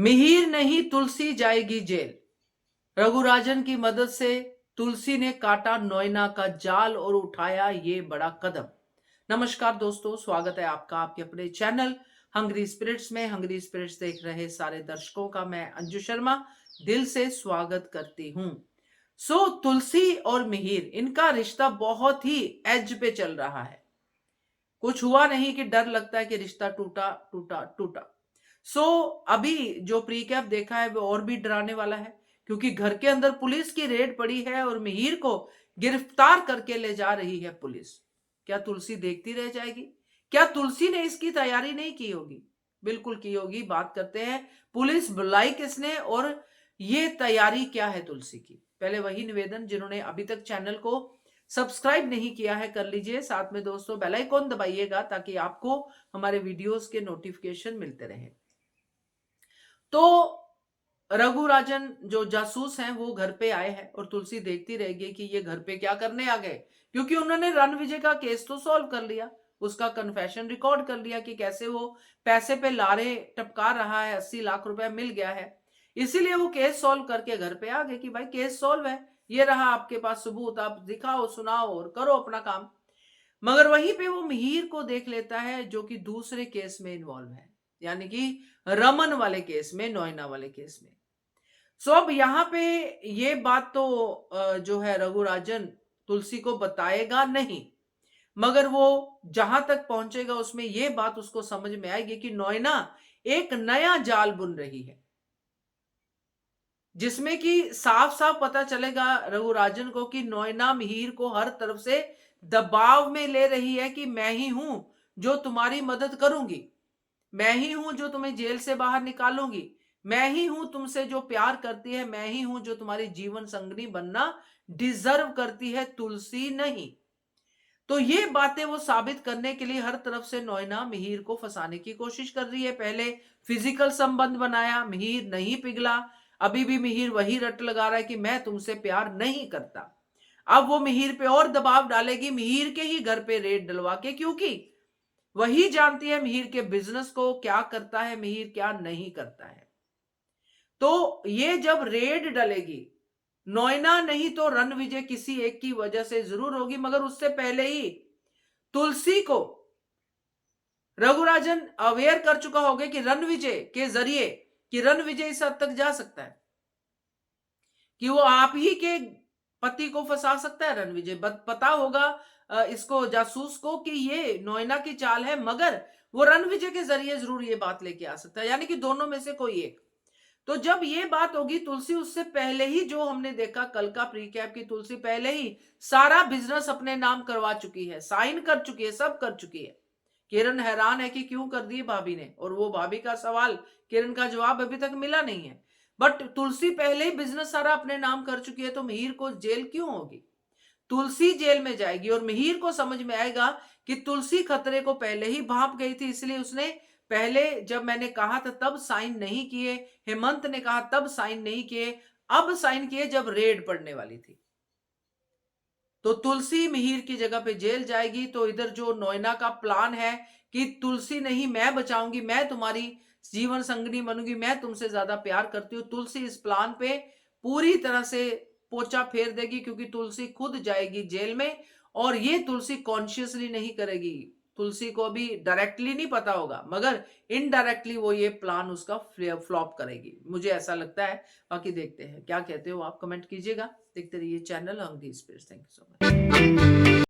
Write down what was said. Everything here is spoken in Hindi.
मिहिर नहीं तुलसी जाएगी जेल। रघुराजन की मदद से तुलसी ने काटा नोएना का जाल और उठाया ये बड़ा कदम। नमस्कार दोस्तों, स्वागत है आपका आपके अपने चैनल हंग्री स्पिरिट्स में। हंग्री स्पिरिट्स देख रहे सारे दर्शकों का मैं अंजू शर्मा दिल से स्वागत करती हूं। तुलसी और मिहिर, इनका रिश्ता बहुत ही एज पे चल रहा है। कुछ हुआ नहीं कि डर लगता है कि रिश्ता टूटा टूटा टूटा। अभी जो प्रीकैप देखा है वो और भी डराने वाला है, क्योंकि घर के अंदर पुलिस की रेड पड़ी है और मिहिर को गिरफ्तार करके ले जा रही है पुलिस। क्या तुलसी देखती रह जाएगी? क्या तुलसी ने इसकी तैयारी नहीं की होगी? बिल्कुल की होगी। बात करते हैं पुलिस बुलाई किसने और ये तैयारी क्या है तुलसी की। पहले वही निवेदन, जिन्होंने अभी तक चैनल को सब्सक्राइब नहीं किया है कर लीजिए, साथ में दोस्तों बेल आइकॉन दबाइएगा ताकि आपको हमारे वीडियोस के नोटिफिकेशन मिलते रहे। तो रघुराजन जो जासूस हैं वो घर पे आए हैं और तुलसी देखती रहेगी कि ये घर पे क्या करने आ गए, क्योंकि उन्होंने रणविजय का केस तो सॉल्व कर लिया, उसका कन्फेशन रिकॉर्ड कर लिया कि कैसे वो पैसे पे लारे टपका रहा है, 80 लाख रुपया मिल गया है। इसीलिए वो केस सॉल्व करके घर पे आ गए कि भाई केस सॉल्व है, ये रहा आपके पास सबूत, आप दिखाओ सुनाओ और करो अपना काम। मगर वहीं पे वो मिहिर को देख लेता है जो कि दूसरे केस में इन्वॉल्व है, यानी कि रमन वाले केस में, नोएना वाले केस में। अब यहां पे ये बात तो जो है रघुराजन तुलसी को बताएगा नहीं, मगर वो जहां तक पहुंचेगा उसमें ये बात उसको समझ में आएगी कि नोएना एक नया जाल बुन रही है, जिसमें कि साफ साफ पता चलेगा रघुराजन को कि नोएना मिहिर को हर तरफ से दबाव में ले रही है कि मैं ही हूं जो तुम्हारी मदद करूंगी, मैं ही हूं जो तुम्हें जेल से बाहर निकालूंगी, मैं ही हूं तुमसे जो प्यार करती है, मैं ही हूं जो तुम्हारी जीवन संगनी बनना डिजर्व करती है, तुलसी नहीं। तो ये बातें वो साबित करने के लिए हर तरफ से नोएना मिहिर को फंसाने की कोशिश कर रही है। पहले फिजिकल संबंध बनाया, मिहिर नहीं पिघला। अभी भी मिहिर वही रट लगा रहा है कि मैं तुमसे प्यार नहीं करता। अब वो मिहिर पे और दबाव डालेगी, मिहिर के ही घर पे रेड डलवा के, क्योंकि वही जानती है मिहिर के बिजनेस को, क्या करता है मिहिर, क्या नहीं करता है। तो ये जब रेड डलेगी, नोएना नहीं तो रणविजय किसी एक की वजह से जरूर होगी, मगर उससे पहले ही तुलसी को रघुराजन अवेयर कर चुका होगा कि रणविजय के जरिए, कि रणविजय इस हद तक जा सकता है कि वो आप ही के पति को फंसा सकता है। रणविजय पता होगा इसको, जासूस को, कि ये नोएना की चाल है, मगर वो रणविजय के जरिए जरूर ये बात लेके आ सकता है, यानी कि दोनों में से कोई एक। तो जब ये बात होगी, तुलसी उससे पहले ही, जो हमने देखा कल का प्रीकैप की, तुलसी पहले ही सारा बिजनेस अपने नाम करवा चुकी है, साइन कर चुकी है, सब कर चुकी है। किरण हैरान है कि क्यों कर दी भाभी ने, और वो भाभी का सवाल, किरण का जवाब अभी तक मिला नहीं है। बट तुलसी पहले ही बिजनेस सारा अपने नाम कर चुकी है, तो मिहिर को जेल क्यों होगी? तुलसी जेल में जाएगी और मिहिर को समझ में आएगा कि तुलसी खतरे को पहले ही भांप गई थी, इसलिए उसने पहले, जब मैंने कहा था तब साइन नहीं किए, हेमंत ने कहा तब साइन नहीं किए, अब साइन किए जब रेड पड़ने वाली थी। तो तुलसी मिहिर की जगह पे जेल जाएगी। तो इधर जो नोएना का प्लान है कि तुलसी नहीं, मैं बचाऊंगी, मैं तुम्हारी जीवन संगनी बनूंगी, मैं तुमसे ज्यादा प्यार करती हूँ, तुलसी इस प्लान पे पूरी तरह से पोचा फेर देगी, क्योंकि तुलसी खुद जाएगी जेल में। और ये तुलसी कॉन्शियसली नहीं करेगी, तुलसी को अभी डायरेक्टली नहीं पता होगा, मगर इनडायरेक्टली वो ये प्लान उसका फ्लॉप करेगी, मुझे ऐसा लगता है। बाकी देखते हैं क्या कहते हो आप, कमेंट कीजिएगा। देखते रहिए channel Hungry Spirits. Thank you so much.